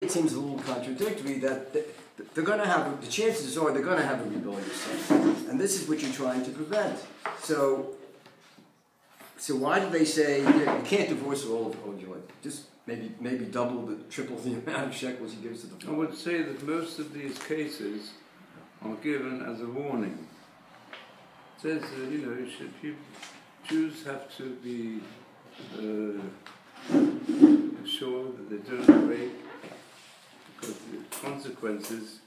It seems a little contradictory that they're going to have, the chances are they're going to have a rebellious son. And this is what you're trying to prevent. So why do they say you can't divorce all of joy? Just maybe double, triple the amount of shekels he gives to the father. I would say that most of these cases are given as a warning. It says, Jews have to be sure that they don't break, because the consequences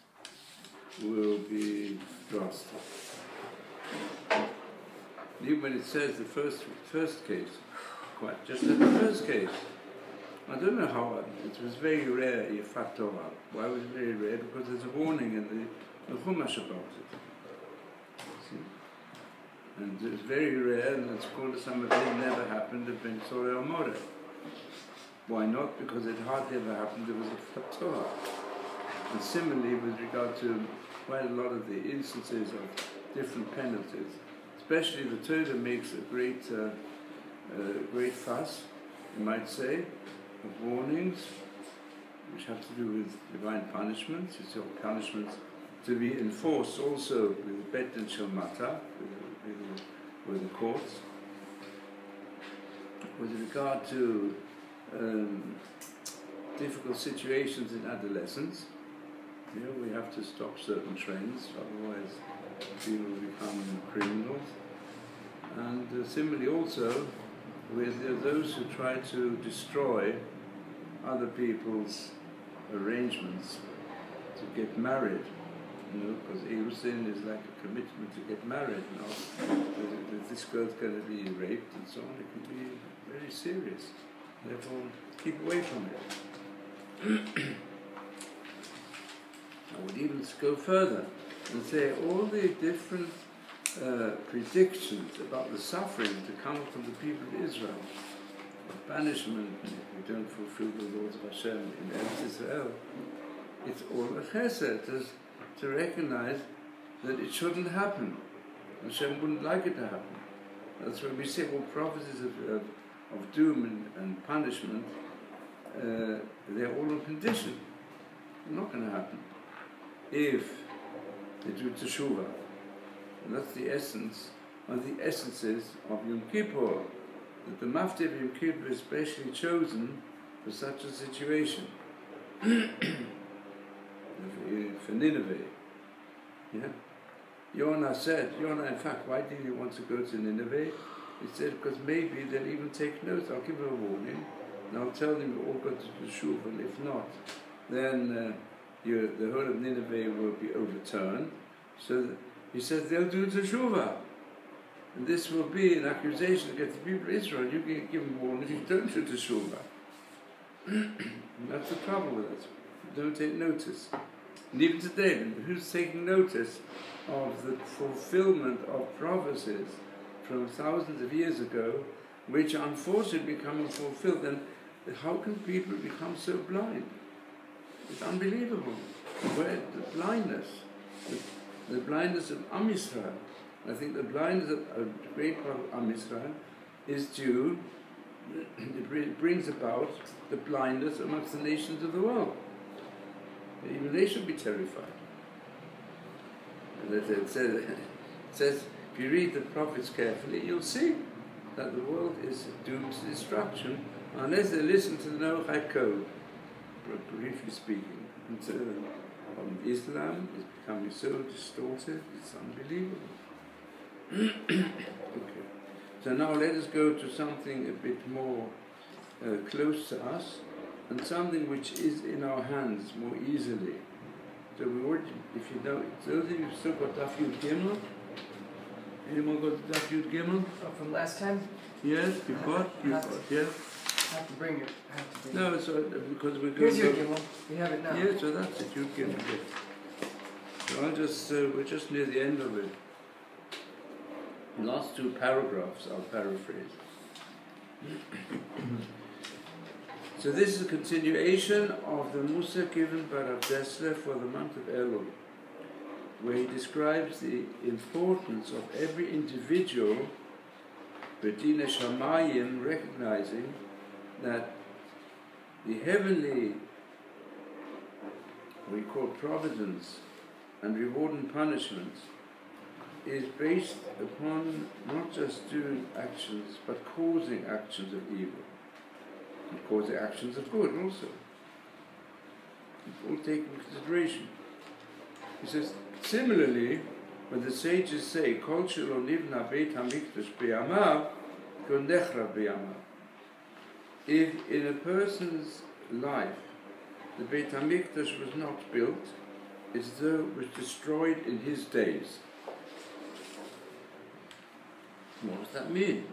will be drastic. Even when it says the first case, just at the first case, I don't know how, it was very rare, Yefat Torah. Why was it very rare? Because there's a warning in the Chumash about it. See? And it was very rare, and it's called something that never happened at Ben Tzoreh or Moreh. Why not? Because it hardly ever happened, there was a Yefat Torah. And similarly, with regard to quite a lot of the instances of different penalties, especially the Torah makes a great fuss, you might say, of warnings, which have to do with divine punishments. It's your punishments to be enforced also with Bet and Shalmata, with the courts. With regard to difficult situations in adolescence, we have to stop certain trains, otherwise people become criminals. And similarly also, with those who try to destroy other people's arrangements to get married, because Erusin is like a commitment to get married. If this girl's going to be raped and so on, it can be very serious. Therefore, keep away from it. I would even go further and say all the different predictions about the suffering to come from the people of Israel, of banishment if we don't fulfill the laws of Hashem in Eretz Israel, it's all a chesed to recognize that it shouldn't happen. Hashem wouldn't like it to happen. That's why we say all prophecies of doom and punishment, they're all on condition. It's not going to happen if they do teshuvah. And that's the essence, one of the essences of Yom Kippur, that the Mafti of Yom Kippur is specially chosen for such a situation. For Nineveh. Yeah? Yonah said, in fact, why did he want to go to Nineveh? He said, because maybe they'll even take notes. I'll give them a warning, and I'll tell them you all go to the Shuv, and if not, then the whole of Nineveh will be overturned. So he says they'll do teshuvah. And this will be an accusation against the people of Israel. You can give them warning if you don't do teshuvah. And that's the trouble with it. You don't take notice. And even today, who's taking notice of the fulfillment of prophecies from thousands of years ago, which unfortunately become fulfilled? And how can people become so blind? It's unbelievable. Where the blindness of Am Yisrael. I think the blindness of a great part of Am Yisrael is due, it brings about the blindness amongst the nations of the world. Even they should be terrified. And it says, if you read the prophets carefully, you'll see that the world is doomed to destruction unless they listen to the Noachide code, briefly speaking. And so, Islam is becoming so distorted, it's unbelievable. Okay. So now let us go to something a bit more close to us, and something which is in our hands more easily. So we already, if you know, those of you who've still got Daf Yud Gimel, anyone got Daf Yud Gimel? From last time? Yes, you've got, yes. I have to bring it. No, it's because we're going. Here's your Gimel. We have it now. Yeah, so that's it. You Gimel. So I'll just we're just near the end of it. The last two paragraphs I'll paraphrase. So this is a continuation of the Musa given by Rav Dessler for the month of Elul, where he describes the importance of every individual, B'dina Shamayim, recognizing that the heavenly we call providence and reward and punishment, is based upon not just doing actions, but causing actions of evil, and causing actions of good also. It's all taken into consideration. He says, similarly, when the sages say, Kol shelo nivna beit hamikdash b'yamav, ko nechrav b'yamav. If in a person's life the Beit HaMikdash was not built, it's as though it was destroyed in his days. What does that mean?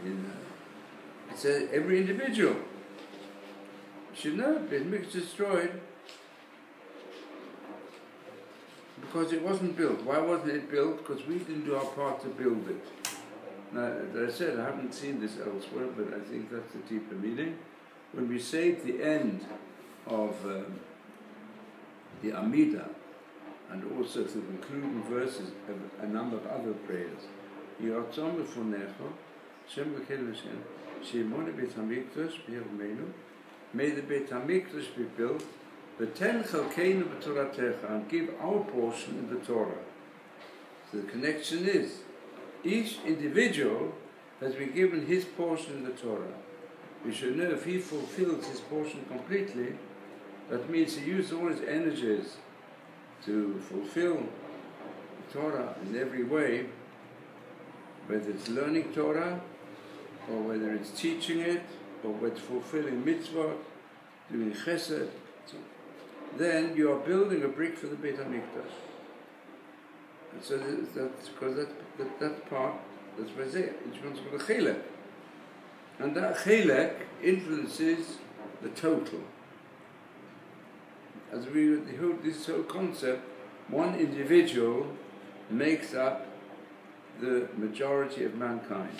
It says every individual should know Beit HaMikdash is destroyed because it wasn't built. Why wasn't it built? Because we didn't do our part to build it. Now, as I said, I haven't seen this elsewhere, but I think that's the deeper meaning. When we say at the end of the Amidah, and also to the concluding verses of a number of other prayers, Yotzom B'Fonecho, Shem V'Kel V'Shem, She'imone Beit HaMikdash B'Yirmeinu, may the Beit HaMikdash be built, V'ten Chalkeinu B'Toratecha, and give our portion in the Torah. So the connection is, each individual has been given his portion in the Torah. We should know if he fulfills his portion completely, that means he uses all his energies to fulfill the Torah in every way, whether it's learning Torah, or whether it's teaching it, or whether it's fulfilling mitzvot, doing chesed. Then you are building a brick for the Beit HaMikdash. And so that's because that part, that's where each one's got a chilek. And that chilek influences the total. As we hold this whole concept, one individual makes up the majority of mankind.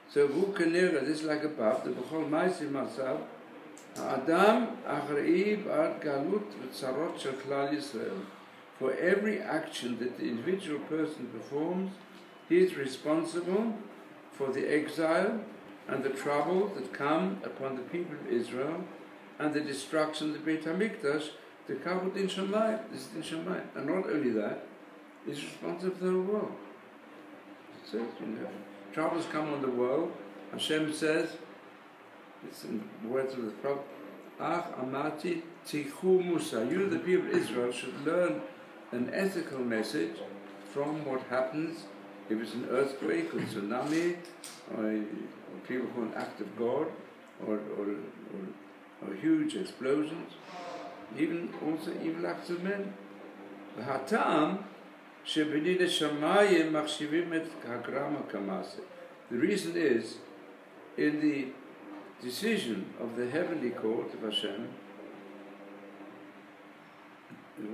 So Vukanira, this is like above, the B'chol Ma'asim Masav, Adam Achreib Ad Galut V'Tzarot Shel Klal Yisrael. For every action that the individual person performs, he is responsible for the exile and the trouble that come upon the people of Israel and the destruction of the Beit HaMikdash, the Kavod in Shamayim. This is in Shamayim. And not only that, he's responsible for the whole world. It says, troubles come on the world. Hashem says, it's in the words of the prophet, Ach Amati Tichu Musa. You, the people of Israel, should learn an ethical message from what happens if it's an earthquake or tsunami, or people call an act of God, or huge explosions, even also evil acts of men. The reason is, in the decision of the heavenly court of Hashem,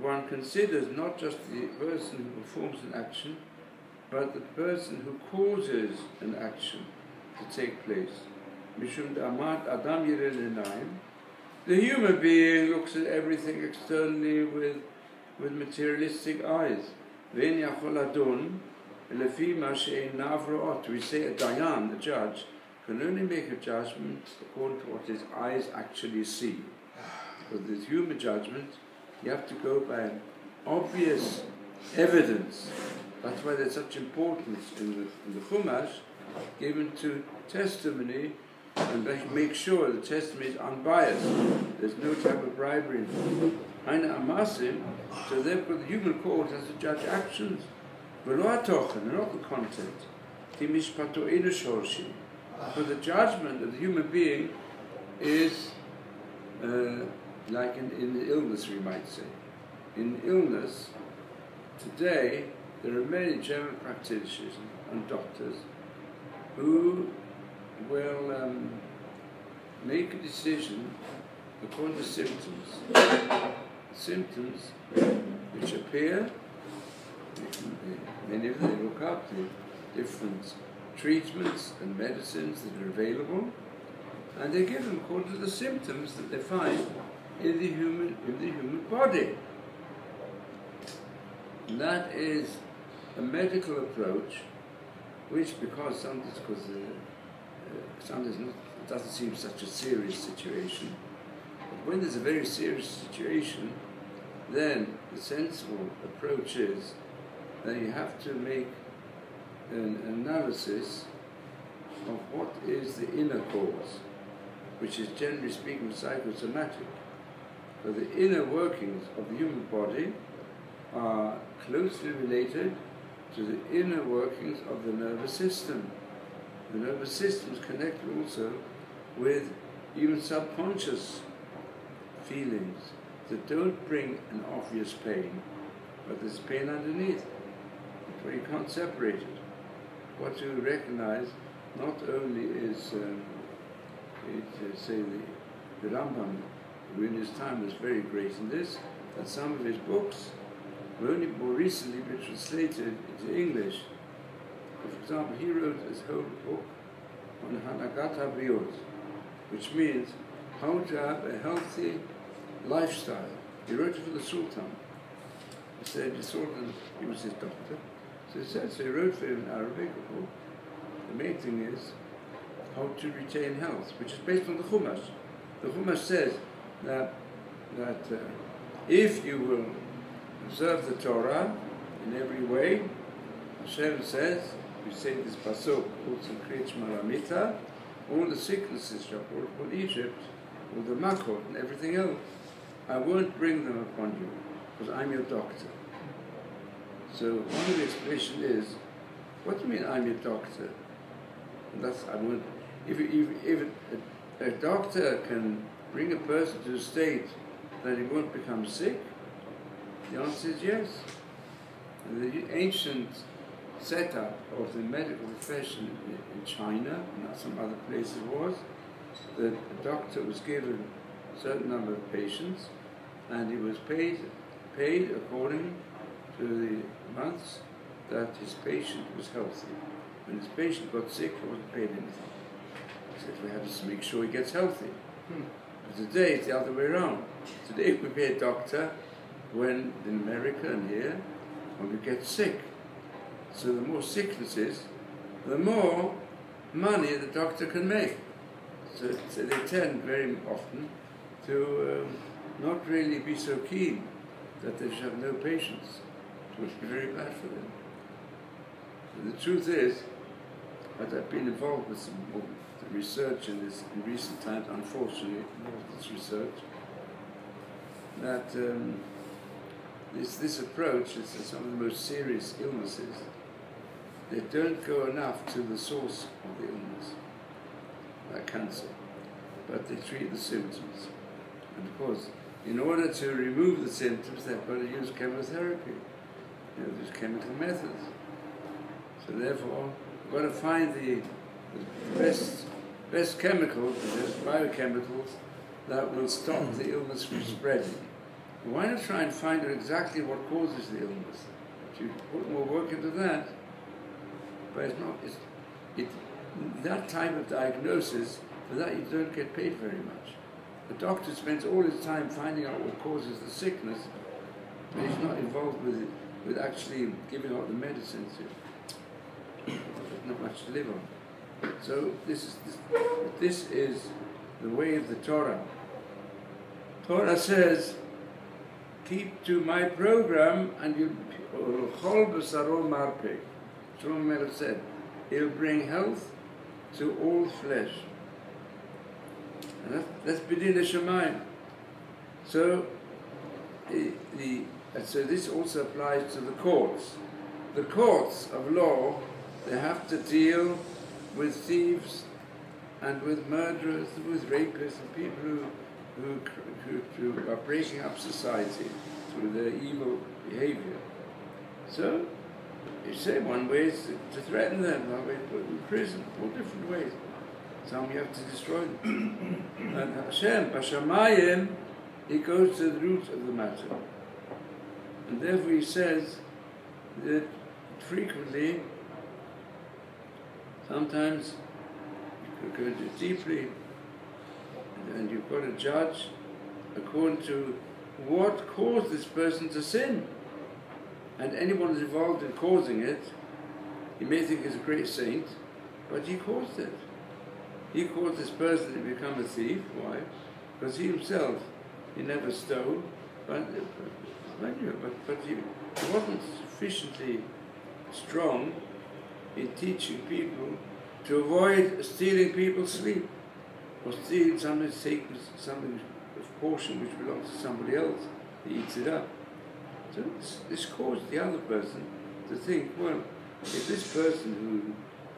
one considers not just the person who performs an action, but the person who causes an action to take place. Mishum Adam Yireh L'Einayim. The human being looks at everything externally with materialistic eyes. Ve'en yachol adon lefi ma she'einav ro'ot. We say a dayan, the judge, can only make a judgment according to what his eyes actually see. Because there's human judgment, you have to go by obvious evidence. That's why there's such importance in the Chumash given to testimony, and make sure the testimony is unbiased. There's no type of bribery involved. Haina Amasim, so therefore the human court has to judge actions. V'lo hatochen, not the content. Ki mishpato einu shorshi. For the judgment of the human being is like in illness, we might say. In illness, today, there are many general practitioners and doctors who will make a decision according to symptoms. Symptoms which appear, many of them they look up to different treatments and medicines that are available, and they give them according to the symptoms that they find in the human body. And that is a medical approach, which because sometimes it doesn't seem such a serious situation, But when there's a very serious situation, then the sensible approach is that you have to make an analysis of what is the inner cause, which is generally speaking psychosomatic. So the inner workings of the human body are closely related to the inner workings of the nervous system. The nervous system is connected also with even subconscious feelings that don't bring an obvious pain, but there's pain underneath, where you can't separate it. What you recognize not only is, say, the Rambam, who in his time was very great in this, that some of his books were only more recently been translated into English. For example, he wrote his whole book on Hanagat HaBriot, which means how to have a healthy lifestyle. He wrote it for the Sultan. He said the Sultan, he was his doctor, so he wrote for him in Arabic a book. The main thing is how to retain health, which is based on the Chumash. The Chumash says that if you will observe the Torah in every way, Hashem says, we say this pasuk, also creates Maramita, all the sicknesses shall fall upon Egypt, all the makot and everything else, I won't bring them upon you, because I'm your doctor. So one of the explanations is, what do you mean I'm your doctor? And that's, I won't, if a doctor can bring a person to a state that he won't become sick, the answer is yes. And the ancient setup of the medical profession in China and some other places was that a doctor was given a certain number of patients and he was paid according to the months that his patient was healthy. When his patient got sick, he wasn't paid anything. He said we have to make sure he gets healthy. But today it's the other way around. Today we pay a doctor when in America and here, when we get sick. So the more sicknesses, the more money the doctor can make. So they tend very often to not really be so keen that they should have no patients. It would be very bad for them. And the truth is, that I've been involved with some research in this in recent times, unfortunately, more of this research, that this approach is some of the most serious illnesses. They don't go enough to the source of the illness, like cancer, but they treat the symptoms. And of course, in order to remove the symptoms, they've got to use chemotherapy, these chemical methods. So therefore, we've got to find the best chemicals, the best biochemicals that will stop the illness from spreading. Why not try and find out exactly what causes the illness? If you put more work into that, but that type of diagnosis, for that you don't get paid very much. The doctor spends all his time finding out what causes the sickness, but he's not involved with actually giving out the medicines. There's not much to live on. So this is the way of the Torah. Torah says, keep to my program and you chol b'saro marpeh. Shlomo Melech said, he'll bring health to all flesh. And that's b'din hashamayim. So so this also applies to the courts. The courts of law, they have to deal with thieves and with murderers, with rapists and people who are breaking up society through their evil behavior. So, you say one way is to threaten them, one way to put them in prison, all different ways. Some you have to destroy them. And Hashem, Bashamayim, he goes to the root of the matter. And therefore he says that frequently, sometimes you go too deeply, and you've got to judge according to what caused this person to sin. And anyone who's involved in causing it, you may think he's a great saint, but he caused it. He caused this person to become a thief. Why? because he himself, he never stole, but he wasn't sufficiently strong in teaching people to avoid stealing people's sleep, or stealing something, a portion which belongs to somebody else, he eats it up. So this caused the other person to think, well, if this person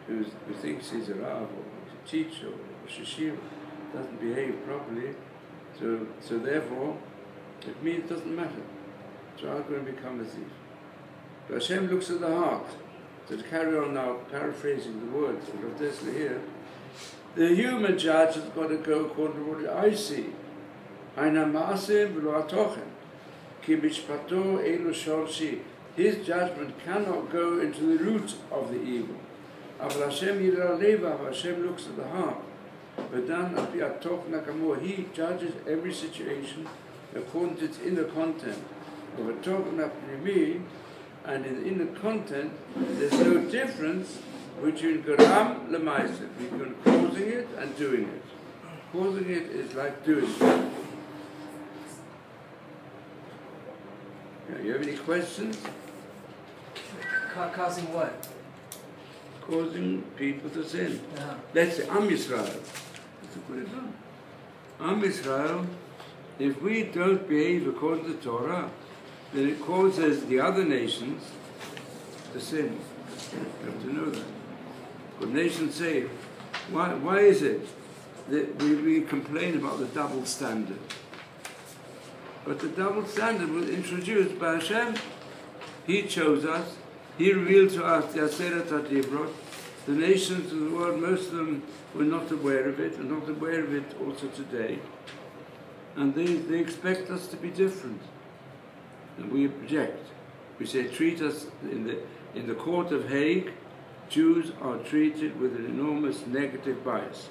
who thinks he's a Rav or a teacher or a Yeshiva doesn't behave properly, so therefore it means it doesn't matter. So I'm going to become a thief. But Hashem looks at the heart. So to carry on now, paraphrasing the words of Rav Dessler here, the human judge has got to go according to what I see. His judgment cannot go into the root of the evil. Hashem looks at the heart. He judges every situation according to its inner content. And in the inner content, there's no difference between Garam Lemaisa, between causing it and doing it. Causing it is like doing it. Yeah, you have any questions? Causing what? Causing people to sin. Let's say Am Yisrael. That's a good example. Am Yisrael, if we don't behave according to the Torah, then it causes the other nations to sin. You have to know that. But nations say, why is it that we complain about the double standard? But the double standard was introduced by Hashem. He chose us. He revealed to us the Aseret HaDibrot. The nations of the world, most of them were not aware of it, and not aware of it also today. And they expect us to be different. And we object. We say, treat us in the court of Hague, Jews are treated with an enormous negative bias.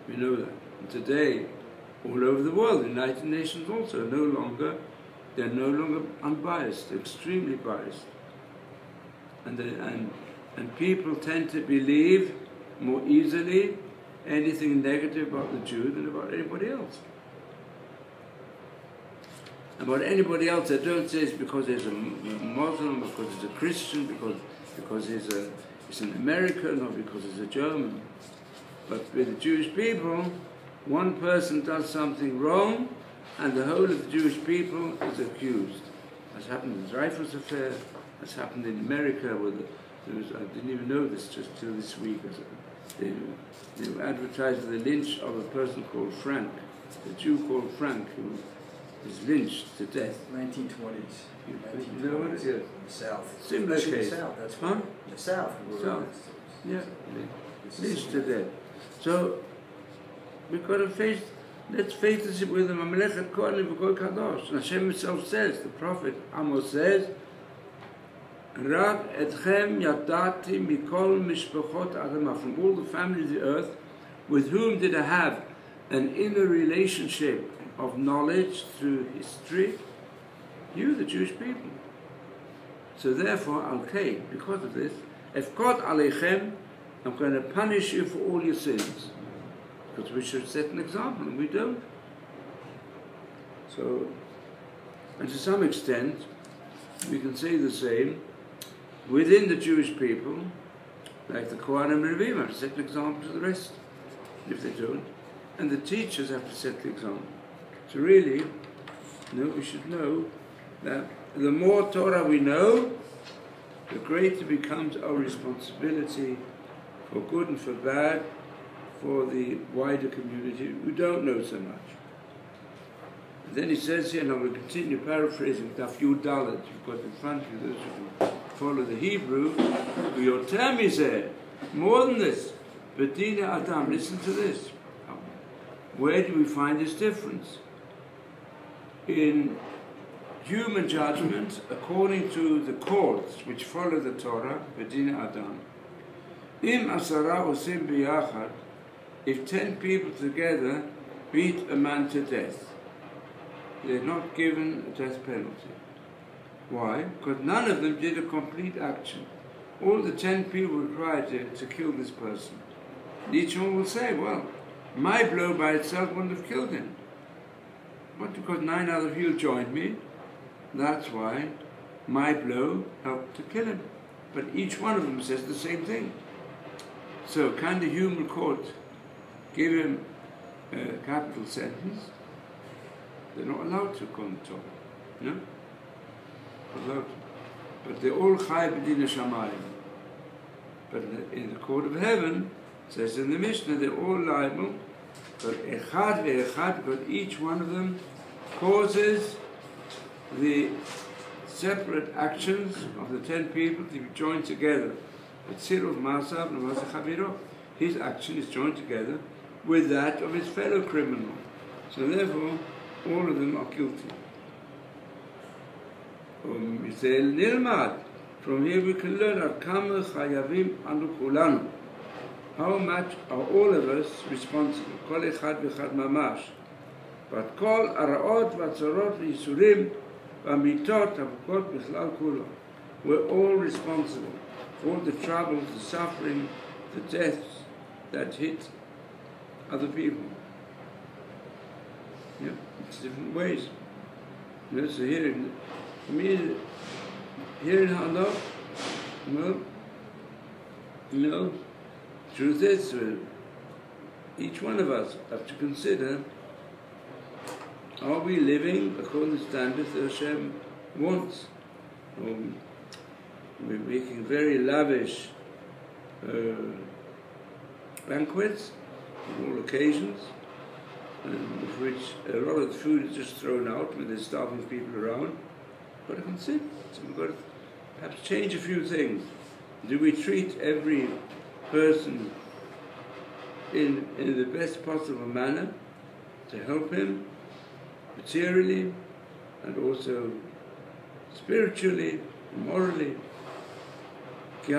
We know that. And today, all over the world, the United Nations also they're no longer unbiased, they're extremely biased. And people tend to believe more easily anything negative about the Jew than about anybody else. About anybody else, they don't say it's because he's a Muslim, because he's a Christian, because he's an American, or because he's a German. But with the Jewish people, one person does something wrong, and the whole of the Jewish people is accused. That's happened in the Dreyfus affair. That's happened in America. I didn't even know this just till this week. They advertised the lynch of a person called Frank, a Jew called Frank, who was lynched to death. 1920s. You know what it is? In the South. Similar Actually, case. the South, that's Huh? the South. South. Yeah, lynched to death. So we've got to let's face this with them. And Hashem himself says, the prophet Amos says, Rab etchem yadati mikol mishpachot adamah, from all the families of the earth, with whom did I have an inner relationship of knowledge through history? You, the Jewish people. So therefore, okay, because of this, efkot aleichem, I'm going to punish you for all your sins. Because we should set an example, and we don't. So, and to some extent, we can say the same within the Jewish people, like the Kohanim and Levim have to set an example to the rest, if they don't. And the teachers have to set the example. So really, we should know that the more Torah we know, the greater becomes our responsibility for good and for bad, for the wider community who don't know so much. And then he says here, and I will continue paraphrasing, Daf Yud Dalet, you've got in front of you, those who follow the Hebrew, your term is there, more than this, Bedina Adam, listen to this. Where do we find this difference? In human judgment, according to the courts which follow the Torah, Bedina Adam, Im Asara Osim Biyachad, if 10 people together beat a man to death, they're not given a death penalty. Why? Because none of them did a complete action. All the 10 people were tried to kill this person. And each one will say, well, my blow by itself wouldn't have killed him. But because 9 out of you joined me, that's why my blow helped to kill him. But each one of them says the same thing. So can the human court give him a capital sentence? They're not allowed to according to Torah. No? Not allowed to. But they're all chai b'din shamayim. But in the court of heaven, it says in the Mishnah, they're all liable, but echad ve'echad, but each one of them causes the separate actions of the 10 people to be joined together. His action is joined together with that of his fellow criminal. So therefore, all of them are guilty. From here we can learn how much are all of us responsible. But kol araot v'tzorot v'yisurim v'mitot havukot b'chlal kulo. We're all responsible for all the troubles, the suffering, the deaths that hit other people. Yeah, it's different ways. You know, so here in Hano, truth is, each one of us have to consider, are we living according to the standards that Hashem wants? We're making very lavish banquets on all occasions, of which a lot of the food is just thrown out when there's starving people around. We've got to consider, so we've got to perhaps change a few things. Do we treat every person in the best possible manner to help him materially and also spiritually, morally? The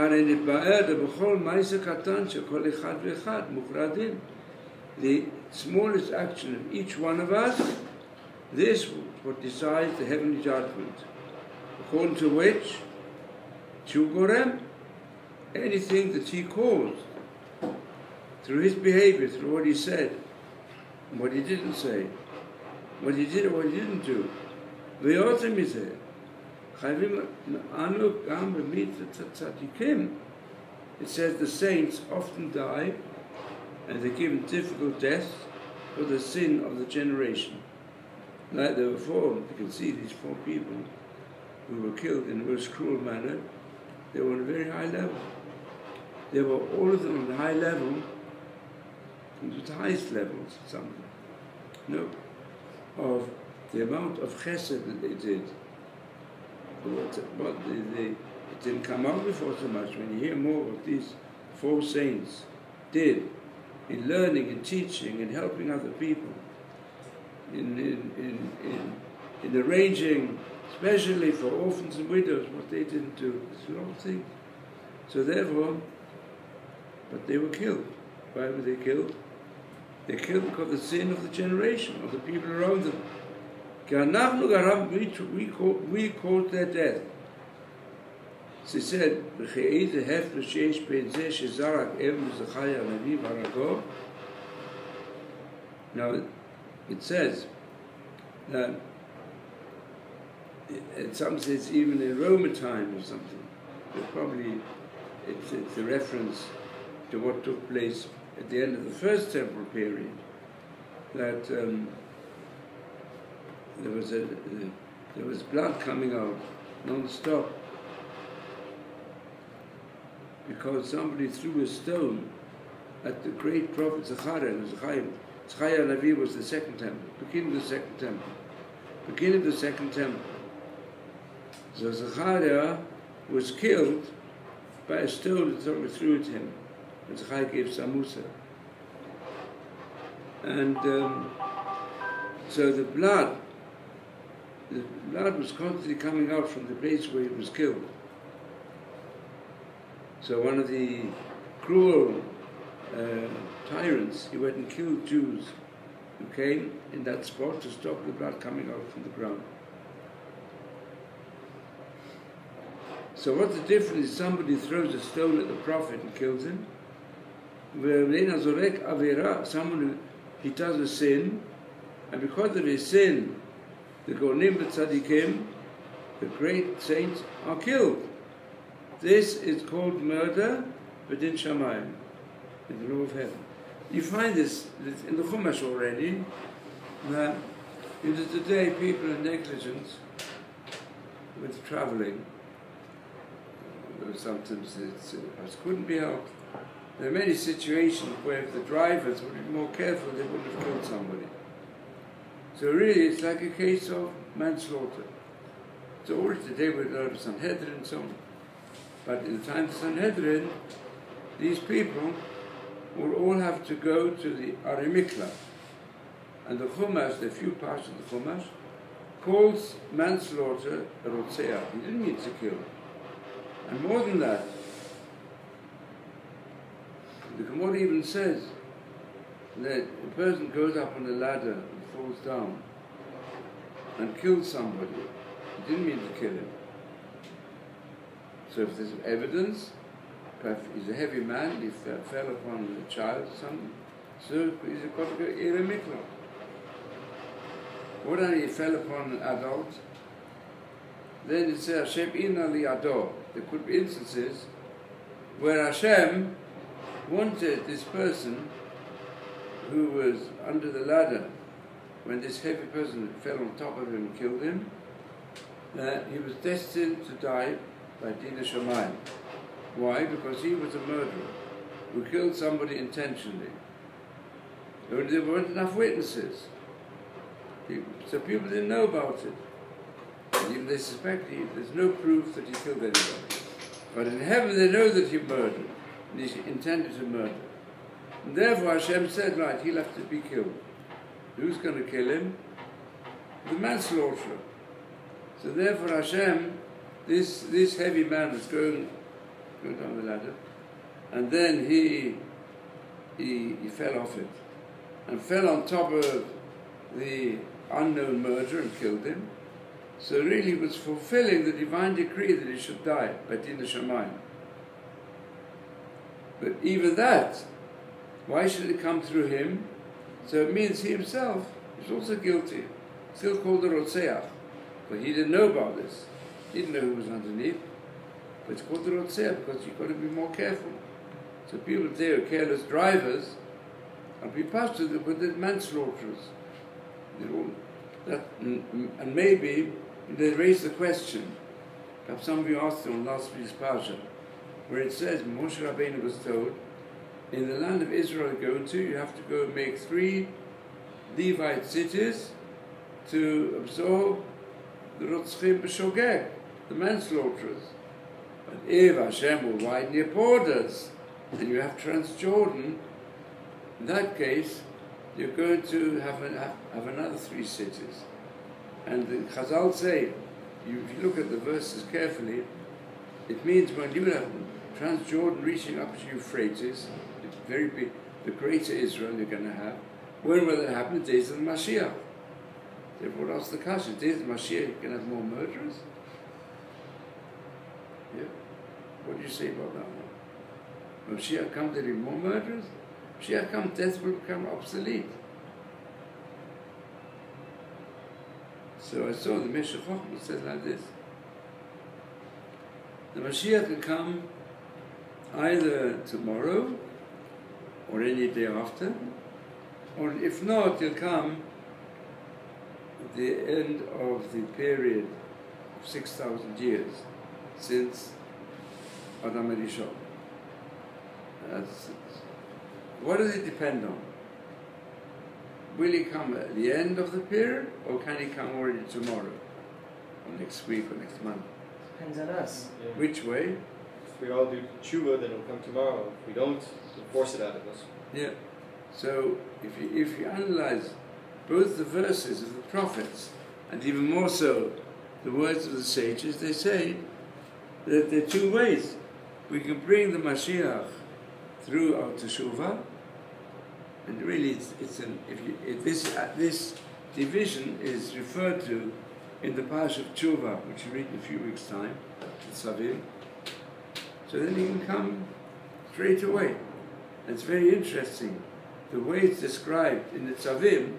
smallest action of each one of us, this is what decides the heavenly judgment, according to which Chugorem, anything that he caused through his behavior, through what he said, and what he didn't say, what he did or what he didn't do, it says the saints often die and they're given difficult deaths for the sin of the generation. Like there were 4, you can see these 4 people who were killed in the most cruel manner. They were on a very high level. They were all of them on a high level, the highest levels, something. No, of the amount of chesed that they did. But it didn't come out before so much. When you hear more what these 4 saints did in learning and teaching and helping other people, in arranging, especially for orphans and widows, what they didn't do, it's a lot of things. So therefore, but they were killed. Why were they killed? They killed because of the sin of the generation, of the people around them. We caused their death. She said, now it says that in some sense even in Roman time or something, probably it's a reference to what took place at the end of the first temporal period, that there was blood coming out non-stop because somebody threw a stone at the great prophet Zechariah. Zechariah Navi was the second temple, beginning of the second temple. So Zechariah was killed by a stone that somebody threw at him, and Zechariah gave Samusa. And so the blood was constantly coming out from the place where he was killed. So one of the cruel tyrants, he went and killed Jews who came in that spot to stop the blood coming out from the ground. So what's the difference if somebody throws a stone at the prophet and kills him? Someone who he does a sin, and because of his sin, the Gonim Tzadikim, the great saints, are killed. This is called murder within Shamayim, in the law of heaven. You find this in the Chumash already. Today people are negligent with travelling. Sometimes it couldn't be helped. There are many situations where if the drivers would be more careful, they wouldn't have killed somebody. So really, it's like a case of manslaughter. So already today we learn of Sanhedrin and so on. But in the time of Sanhedrin, these people will all have to go to the Arimikla. And the Chumash, the few parts of the Chumash, calls manslaughter a Rotzeach. He didn't mean to kill. And more than that, the Gemara even says that a person goes up on a ladder and falls down and kills somebody. He didn't mean to kill him. So if there's evidence, perhaps he's a heavy man, he fell upon a child or something, so he's got to go Mikla. What if he fell upon an adult? Then it says, Hashem inna li ado. There could be instances where Hashem wanted this person who was under the ladder, when this heavy person fell on top of him and killed him, he was destined to die by Dina Shamayim. Why? Because he was a murderer who killed somebody intentionally. There weren't enough witnesses. So people didn't know about it. And even they suspect there's no proof that he killed anybody. But in heaven they know that he murdered, and he intended to murder. And therefore Hashem said, right, he'll have to be killed. Who's going to kill him? The manslaughterer. So therefore Hashem, this heavy man was going down the ladder, and then he fell off it, and fell on top of the unknown murderer and killed him. So really he was fulfilling the divine decree that he should die by Dina Shamayim. But even that, why should it come through him? So it means he himself is also guilty, still called the Rotzeach. But he didn't know about this. He didn't know who was underneath. But it's called the Rotzeach because you've got to be more careful. So people today are careless drivers, and be passed to them with the manslaughterers. And maybe they raise the question, perhaps some of you asked it on last week's Parsha, where it says, Moshe Rabbeinu was told, in the land of Israel you go to, you have to go and make 3 Levite cities to absorb the Rotzchim B'Shogeg, the manslaughterers. But if Hashem will widen your borders, and you have Transjordan, in that case, you're going to have another 3 cities. And the Chazal say, if you look at the verses carefully, it means when you have Transjordan reaching up to Euphrates, it's very big, the greater Israel you're going to have. When will that happen? The days of the Mashiach. Therefore, ask the question, the days of the Mashiach, you can have more murderers? Yeah? What do you say about that one? When Mashiach comes, there will be more murderers? Mashiach comes, death will become obsolete. So I saw the Meshech Chochmah says like this. The Mashiach can come either tomorrow or any day after, or if not, he'll come at the end of the period of 6,000 years since Adam Rishon. What does it depend on? Will he come at the end of the period, or can he come already tomorrow, or next week, or next month? Depends on us. Yeah. Which way? If we all do tshuva, then it'll come tomorrow. If we don't, we'll force it out of us. Yeah. So if you analyze both the verses of the prophets, and even more so the words of the sages, they say that there are 2 ways. We can bring the Mashiach through our teshuvah, and really this division is referred to in the Parsha of Tshuva, which you read in a few weeks' time, the Tzavim. So then he can come straight away. And it's very interesting. The way it's described in the Tzavim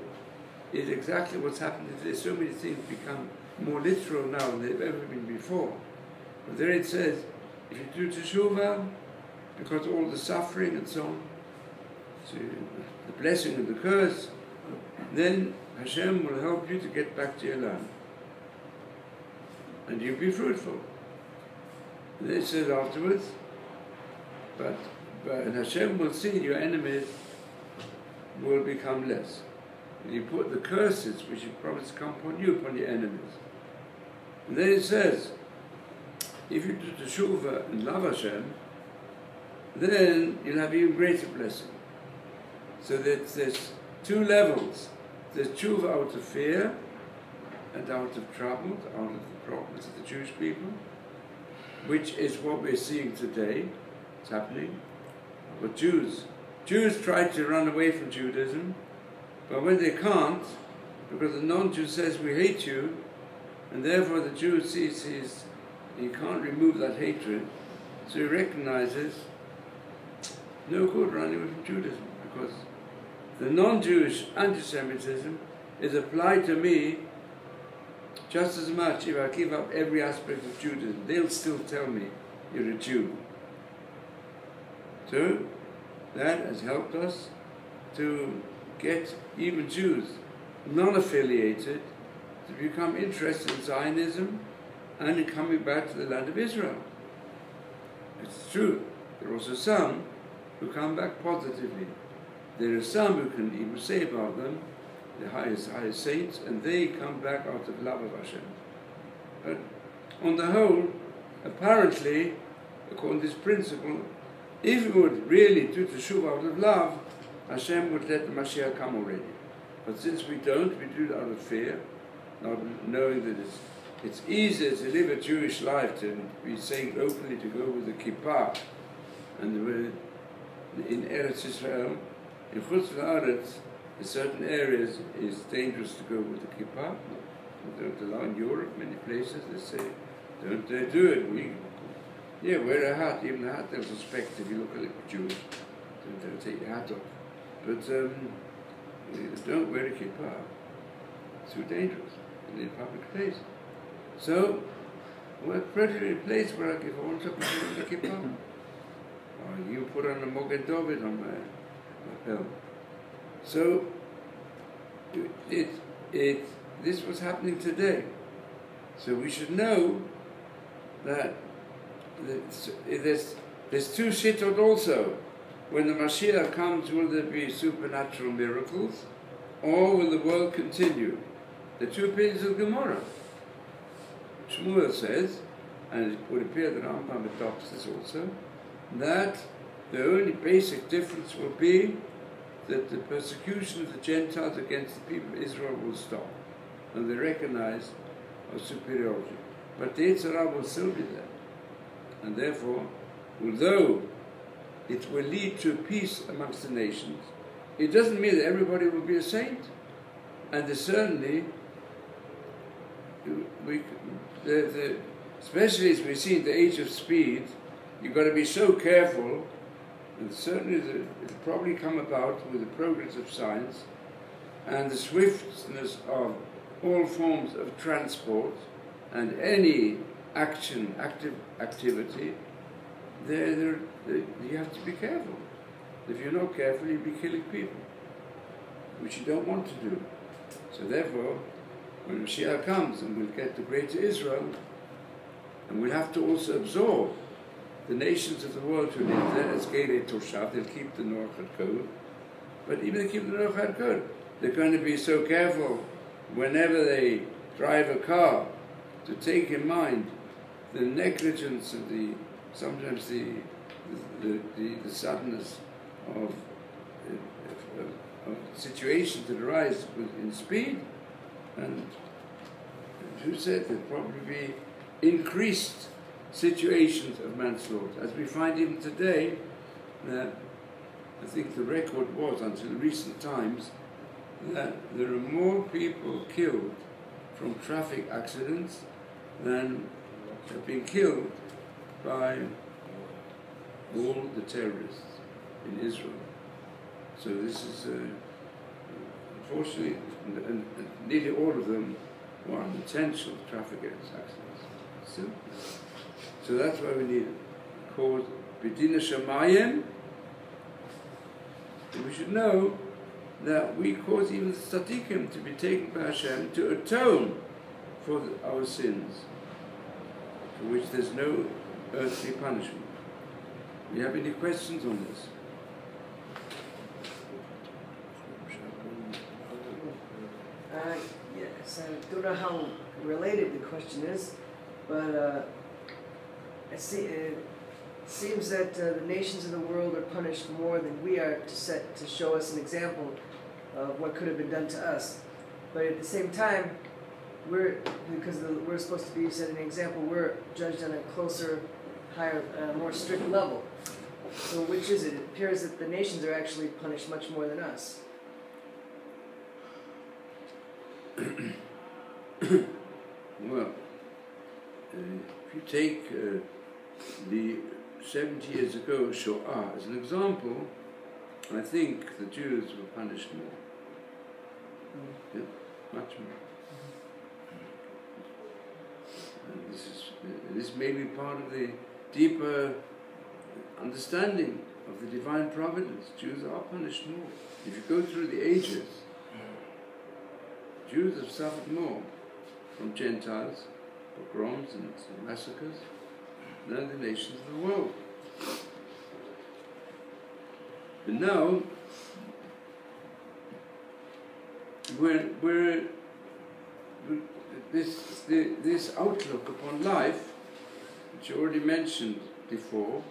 is exactly what's happened. There's so many things become more literal now than they've ever been before. But there it says, if you do teshuvah, because of all the suffering and so on, so the blessing and the curse, then Hashem will help you to get back to your land. And you'll be fruitful. And then it says afterwards, but Hashem will see your enemies will become less. And you put the curses which you promised to come upon you, upon your enemies. And then it says, if you do teshuvah and love Hashem, then you'll have even greater blessing. So that there's two levels. There's teshuvah out of fear and out of trouble, out of the problems of the Jewish people, which is what we're seeing today. It's happening. But Jews try to run away from Judaism, but when they can't, because the non-Jew says we hate you, and therefore the Jew sees he can't remove that hatred, so he recognizes no good running away from Judaism, because the non-Jewish anti-Semitism is applied to me just as much if I give up every aspect of Judaism. They'll still tell me you're a Jew. So that has helped us to get even Jews non-affiliated to become interested in Zionism and in coming back to the land of Israel. It's true. There are also some who come back positively. There are some who can even say about them, the highest saints, and they come back out of love of Hashem. But on the whole, apparently, according to this principle, if we would really do teshuvah out of love, Hashem would let the Mashiach come already. But since we don't, we do it out of fear, not knowing that it's easier to live a Jewish life, to be saying openly to go with the kippah, and in Eretz Israel, in Chutz La'aretz, in certain areas it's dangerous to go with the kippah. They don't allow in Europe, many places they say, don't do it. Wear a hat, even a hat they'll suspect if you look a little Jewish. Don't take your hat off. But don't wear a kippah. It's too dangerous in a public place. So, we're pretty in a place where if I want to put on the kippah, or you put on a Mogen David on my belt. So, this was happening today. So we should know that there's two shittot also. When the Mashiach comes, will there be supernatural miracles, or will the world continue? The two opinions of Gemara. Shmuel says, and it would appear that Rambam adopts this also, that the only basic difference will be that the persecution of the Gentiles against the people of Israel will stop, and they recognize our superiority. But the Yetzer Hara will still be there. And therefore, although it will lead to peace amongst the nations, it doesn't mean that everybody will be a saint. And there's certainly, especially as we see in the age of speed, you've got to be so careful, and certainly it'll probably come about with the progress of science and the swiftness of all forms of transport and any active activity. You have to be careful. If you're not careful, you'll be killing people, which you don't want to do. So therefore, when Mashiach comes and we'll get the greater Israel, and we'll have to also absorb the nations of the world who live there as Geirei Toshav, they'll keep the Noach code. But even if they keep the Noach code, they're going to be so careful whenever they drive a car to take in mind the negligence and sometimes the suddenness of situations that arise in speed. And who said there'd probably be increased situations of manslaughter, as we find even today. I think the record was until recent times that there are more people killed from traffic accidents than have been killed by all the terrorists in Israel. So this is, unfortunately, and nearly all of them were unintentional traffic accidents. So that's why we need it. Called B'dina Shamayim. We should know that we cause even the tzaddikim to be taken by Hashem to atone for our sins, for which there's no earthly punishment. Do you have any questions on this? Yes, I don't know how related the question is, but it seems that the nations of the world are punished more than we are to show us an example of what could have been done to us. But at the same time, we're supposed to be setting an example, we're judged on a closer, higher, more strict level. So which is it? It appears that the nations are actually punished much more than us. Well, if you take the 70 years ago Shoah as an example, I think the Jews were punished more. Yeah, much more. And this may be part of the deeper understanding of the divine providence. Jews are punished more. If you go through the ages, Jews have suffered more from Gentiles, pogroms and massacres, than the nations of the world. But now, this outlook upon life, which you already mentioned before,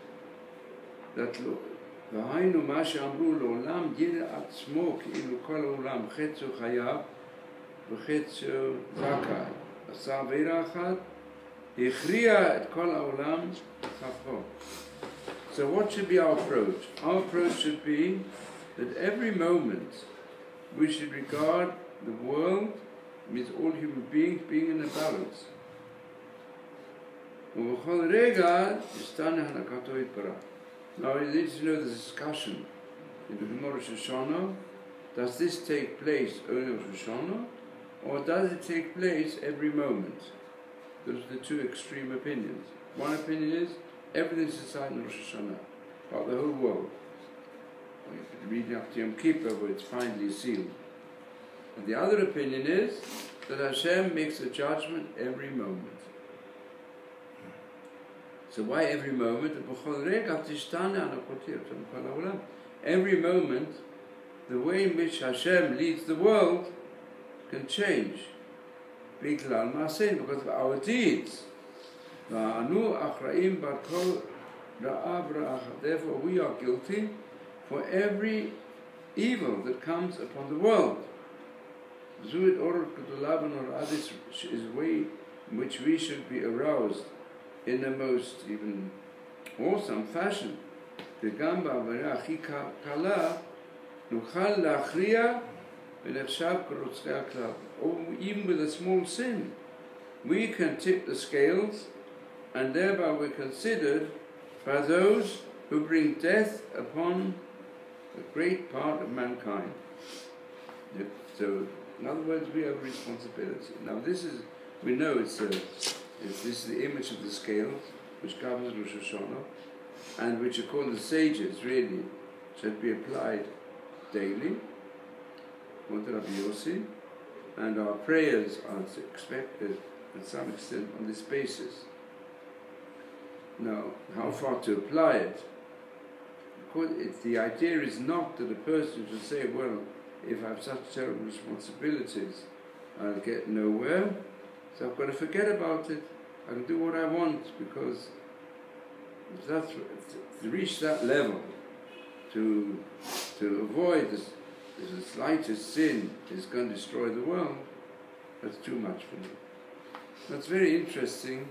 that והיינו מה שאמרו לעולם ירא עצמו כאילו כל העולם חצו חייו וחצו זכאי. עשה עבירה אחת, הכריע את כל העולם ספו. So what should be our approach? Our approach should be that every moment we should regard the world, means all human beings, being in a balance. ובכל רגע ישתנה הנהגתו יתברך. Now, you need to know the discussion in the Gemara Rosh Hashanah. Does this take place only on Rosh Hashanah, or does it take place every moment? Those are the two extreme opinions. One opinion is everything's decided in Rosh Hashanah, about the whole world. Or you could read up to Yom Kippur where it's finally sealed. And the other opinion is that Hashem makes a judgment every moment. So why every moment? Every moment, the way in which Hashem leads the world can change. Because of our deeds. Therefore we are guilty for every evil that comes upon the world. This is the way in which we should be aroused in the most even awesome fashion. Even with a small sin, we can tip the scales, and thereby we're considered by those who bring death upon a great part of mankind. So, in other words, we have a responsibility. Now this is, we know this is the image of the scales, which covers Rosh Hashanah, and which, according to the sages, really should be applied daily, according to Rabbi Yossi, and our prayers are expected, to some extent, on this basis. Now, how far to apply it? The idea is not that a person should say, well, if I have such terrible responsibilities, I'll get nowhere, so I've got to forget about it. I can do what I want, because to reach that level, to avoid the slightest sin is going to destroy the world, that's too much for me. That's very interesting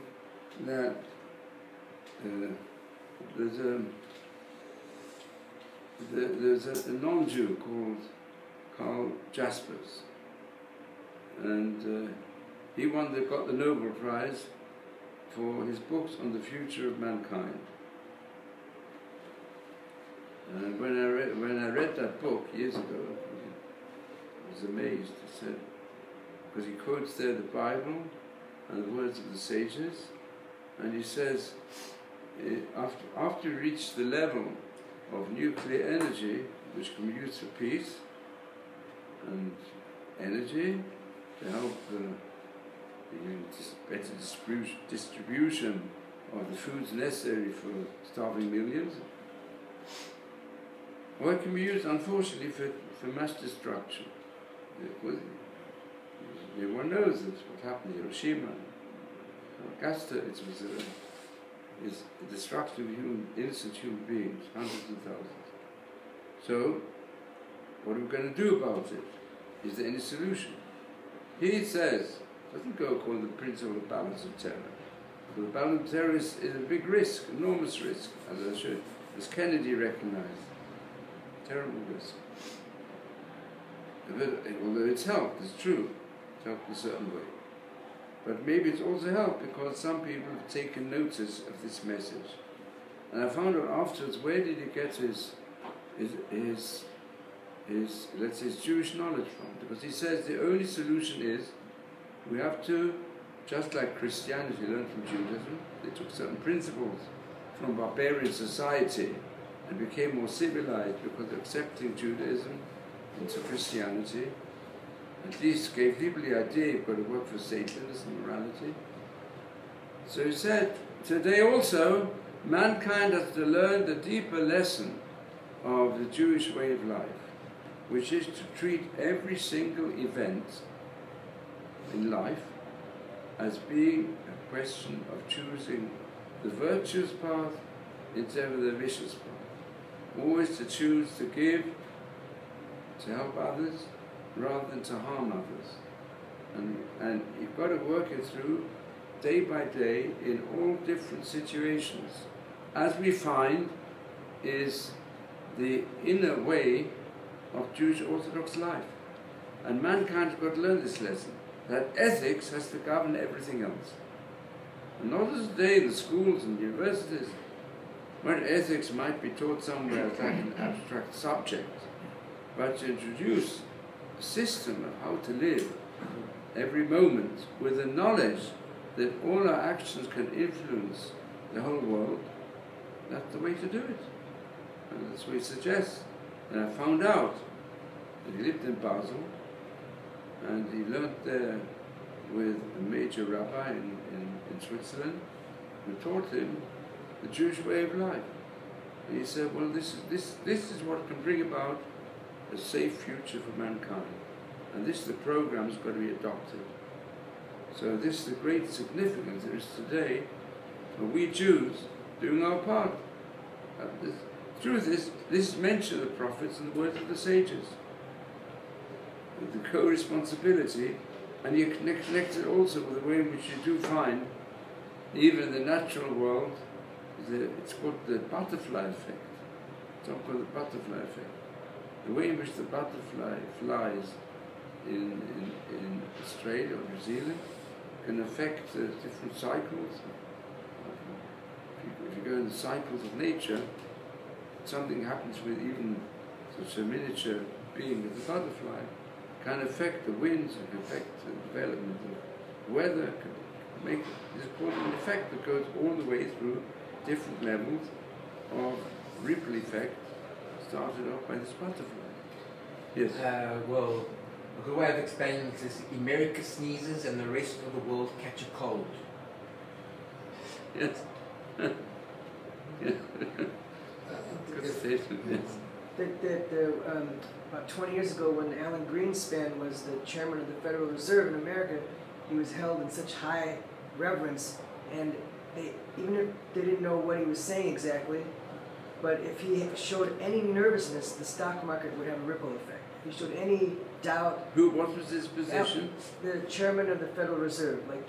that there's a non-Jew called Karl Jaspers, and he got the Nobel Prize for his books on the future of mankind. And when I read that book years ago, it was amazed. He said, because he quotes there the Bible and the words of the sages, and he says, after you reach the level of nuclear energy, which can be used for peace, and energy to help the better distribution of the foods necessary for starving millions, or it can be used, unfortunately, for mass destruction. Everyone knows what happened in Hiroshima. Augusta, it was the destruction of innocent human beings, hundreds of thousands. So, what are we going to do about it? Is there any solution? He says, doesn't go according to the principle of balance of terror. But the balance of terror is a big risk, enormous risk, as Kennedy recognized. Terrible risk. Although it's helped, it's true, it's helped in a certain way. But maybe it's also helped because some people have taken notice of this message. And I found out afterwards, where did he get his let's say, his Jewish knowledge from? Because he says the only solution is we have to, just like Christianity learned from Judaism, they took certain principles from barbarian society and became more civilized because of accepting Judaism into Christianity. At least gave people the idea you've got to work for Satan as morality. So he said, today also, mankind has to learn the deeper lesson of the Jewish way of life, which is to treat every single event in life as being a question of choosing the virtuous path instead of the vicious path. Always to choose to give, to help others, rather than to harm others. And you've got to work it through day by day in all different situations, as we find is the inner way of Jewish Orthodox life. And mankind's got to learn this lesson, that ethics has to govern everything else. And not as today in the schools and universities, where ethics might be taught somewhere as like an abstract subject, but to introduce a system of how to live every moment with the knowledge that all our actions can influence the whole world, that's the way to do it. And that's what he suggests. And I found out that he lived in Basel, and he learned there with a major rabbi in Switzerland, who taught him the Jewish way of life. And he said, well, this is what can bring about a safe future for mankind. And this, the program's got to be adopted. So this is the great significance there is today of we Jews doing our part. The truth is, this mention of the prophets and the words of the sages. The co-responsibility, and you connect it also with the way in which you do find, even in the natural world, it's called the butterfly effect. It's not called the butterfly effect. The way in which the butterfly flies in Australia or New Zealand can affect different cycles. If you go in the cycles of nature, something happens with even such a miniature being as a butterfly, can affect the winds, it can affect the development of weather, can make this called an effect that goes all the way through different levels of ripple effect, started off by this butterfly. Yes? Well, a good way of explaining this is America sneezes and the rest of the world catch a cold. Yes. Yeah. Good statement, yes. About 20 years ago, when Alan Greenspan was the chairman of the Federal Reserve in America, he was held in such high reverence, and even if they didn't know what he was saying exactly, but if he showed any nervousness, the stock market would have a ripple effect. If he showed any doubt. What was his position? The chairman of the Federal Reserve, like.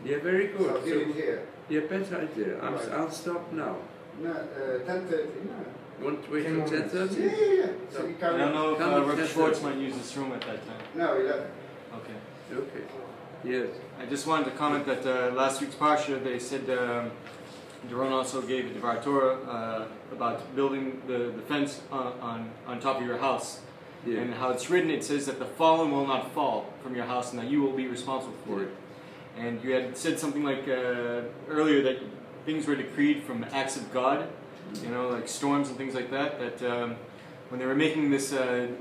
Yeah, very good. So here. Yeah, better idea. I'll stop now. No, 10:30. No. You want to wait till 10:30? Yeah. So I don't know if Rabbi Schwartz might use this room at that time. No, 11. Okay. Okay. Yes. I just wanted to comment that last week's parsha, they said Doron also gave a Dvar Torah about building the fence on top of your house. Yeah. And how it's written, it says that the fallen will not fall from your house and that you will be responsible for it. And you had said something like earlier that things were decreed from acts of God, you know, like storms and things like that, that when they were making this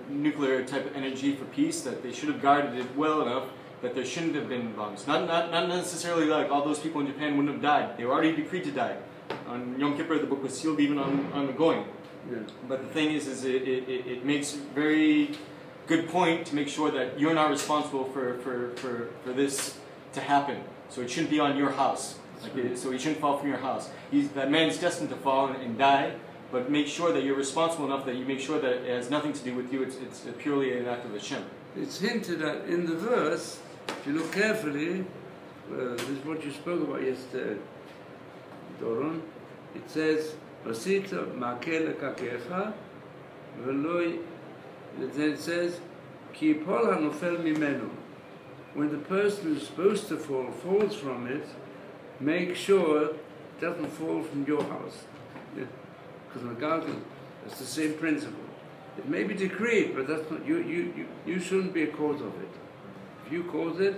nuclear type of energy for peace, that they should have guarded it well enough that there shouldn't have been bombs. Not necessarily like all those people in Japan wouldn't have died. They were already decreed to die. On Yom Kippur, the book was sealed even on the going. Yeah. But the thing is it makes very good point to make sure that you're not responsible for this to happen. So it shouldn't be on your house. So he shouldn't fall from your house. That man's destined to fall and die, but make sure that you're responsible enough that you make sure that it has nothing to do with you. It's purely an act of Hashem. It's hinted at in the verse, if you look carefully, this is what you spoke about yesterday, Doron. It says, Vasita makele kakefa, veloi, then it says, Ki pol hanofel mimenu. When the person who's supposed to fall falls from it, make sure it doesn't fall from your house. Because in the garden, that's the same principle. It may be decreed, but that's not you shouldn't be a cause of it. If you cause it,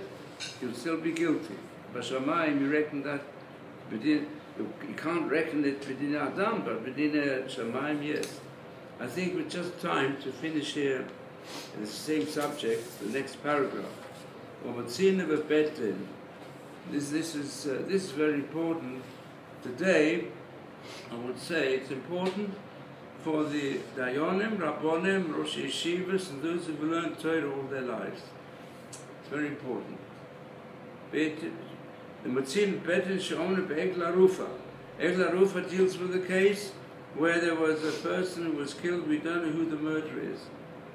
you'll still be guilty. B'shamayim, you reckon that you can't reckon it within Adam, but within Shamayim, yes. I think with just time to finish here the same subject, the next paragraph. This is very important. Today, I would say it's important for the Dayanim, Rabbonim, Rosh Yeshivas, and those who have learned Torah all their lives. It's very important. The Matzin Betin She'omne Be'egla Rufa. Egla Rufa deals with a case where there was a person who was killed, we don't know who the murderer is.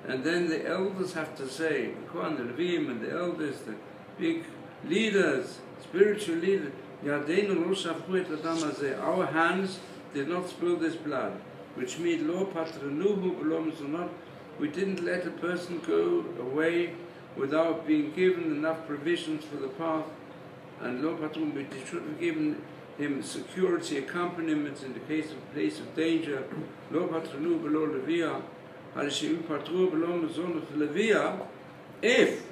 And then the elders have to say, the Kohen, the Levim, and the elders, the big leaders, spiritual leaders, our hands did not spill this blood, which means lo patranuhu b'lo mizunot. We didn't let a person go away without being given enough provisions for the path, and lo patron, we should have given him security, accompaniment in the case of place of danger. Lo patranuhu b'lo levia, if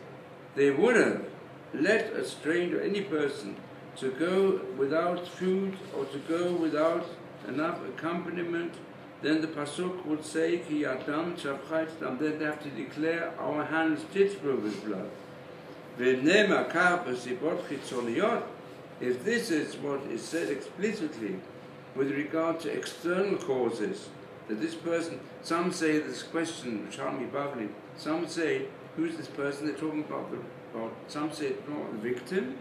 they would have let a stranger, any person, to go without food or to go without enough accompaniment, then the pasuk would say, Ki Adam Shavchait Dam. Then they have to declare, our hands did spill with blood. If this is what is said explicitly with regard to external causes, that this person, some say this question, Shalmi Bavli, some say, who's this person? They're talking about some say it's not the victim,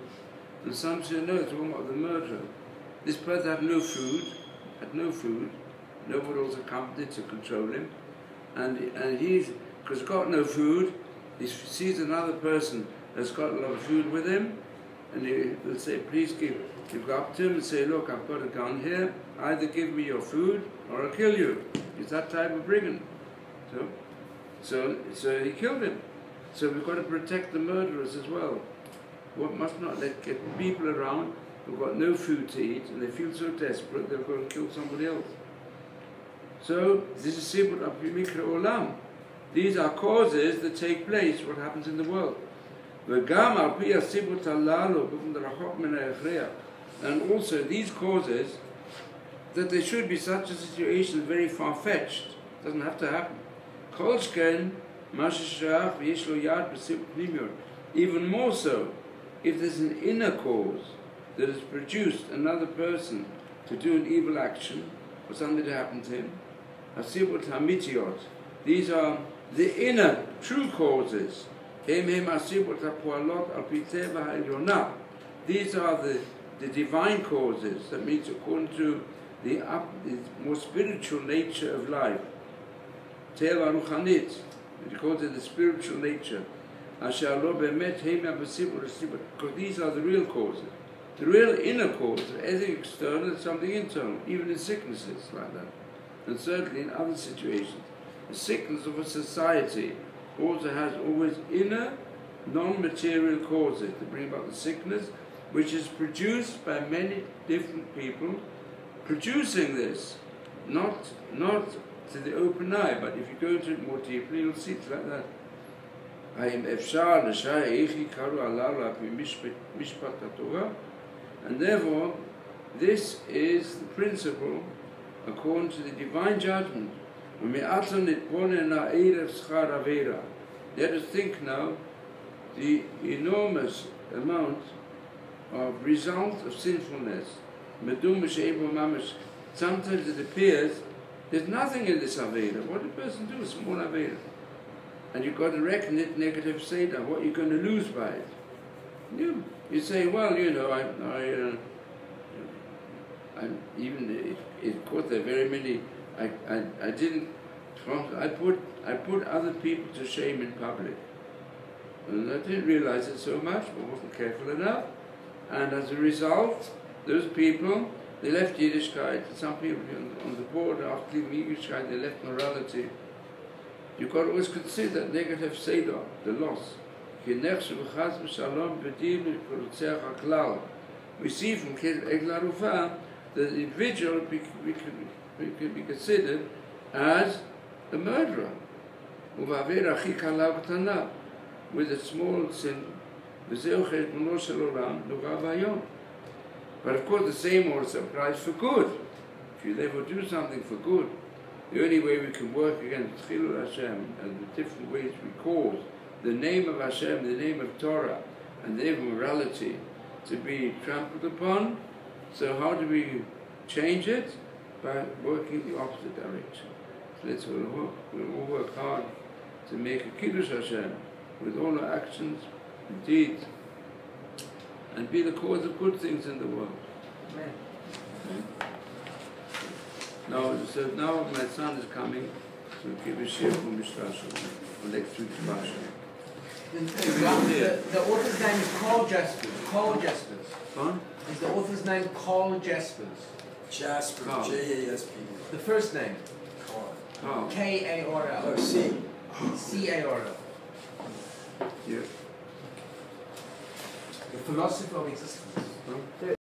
and some say no, they're talking about the murderer. This person had no food, nobody was accompanied to control him, and he's, because he's got no food, he sees another person that's got a lot of food with him, and he will say, please you go up to him and say, look, I've got a gun here, either give me your food or I'll kill you. He's that type of brigand. So he killed him. So we've got to protect the murderers as well. We must not get people around who've got no food to eat and they feel so desperate they're going to kill somebody else. So this is Sibut Apimikra Olam. These are causes that take place, what happens in the world. And also these causes, that there should be such a situation very far-fetched. Doesn't have to happen. Even more so, if there's an inner cause that has produced another person to do an evil action, or something to happen to him, these are the inner, true causes. These are the divine causes, that means according to the more spiritual nature of life. Teva Ruchanit, we call it the spiritual nature. Because these are the real causes. The real inner cause of anything external is something internal, even in sicknesses like that. And certainly in other situations. The sickness of a society also has always inner, non-material causes to bring about the sickness, which is produced by many different people producing this, not to the open eye, but if you go into it more deeply, you'll see it's like that. And therefore, this is the principle according to the divine judgment. Let us think now the enormous amount of result of sinfulness. Sometimes it appears there's nothing in this Aveda. What did a person do? Small Aveda. And you've got to reckon it negative Seder, what you're going to lose by it. You say, well, of course there are very many, I put other people to shame in public. And I didn't realize it so much, but wasn't careful enough. And as a result, those people, they left Yiddishkeit. Some people on the board, after leaving Yiddishkeit, they left morality. You've got to always consider negative Seder, the loss. We see from Egla Rufa that the individual can be considered as a murderer. With a small sin. But of course the same also applies for good. If you therefore do something for good, the only way we can work against Chilul Hashem and the different ways we cause the name of Hashem, the name of Torah, and the name of morality to be trampled upon. So how do we change it? By working the opposite direction. So let's all work. We'll all work hard to make a Kiddush Hashem with all our actions and deeds, and be the cause of good things in the world. Amen. Now my son is coming to give a shir for Mishrash for next week's Pasha. The author's name is Carl Jaspers. Carl Jaspers. Huh? Is the author's name Carl Jaspers? Jasper, Carl. Jasp. The first name? Carl. K-A-R-L. Oh, C. C-A-R-L. Yeah. The philosophy of existence. Huh?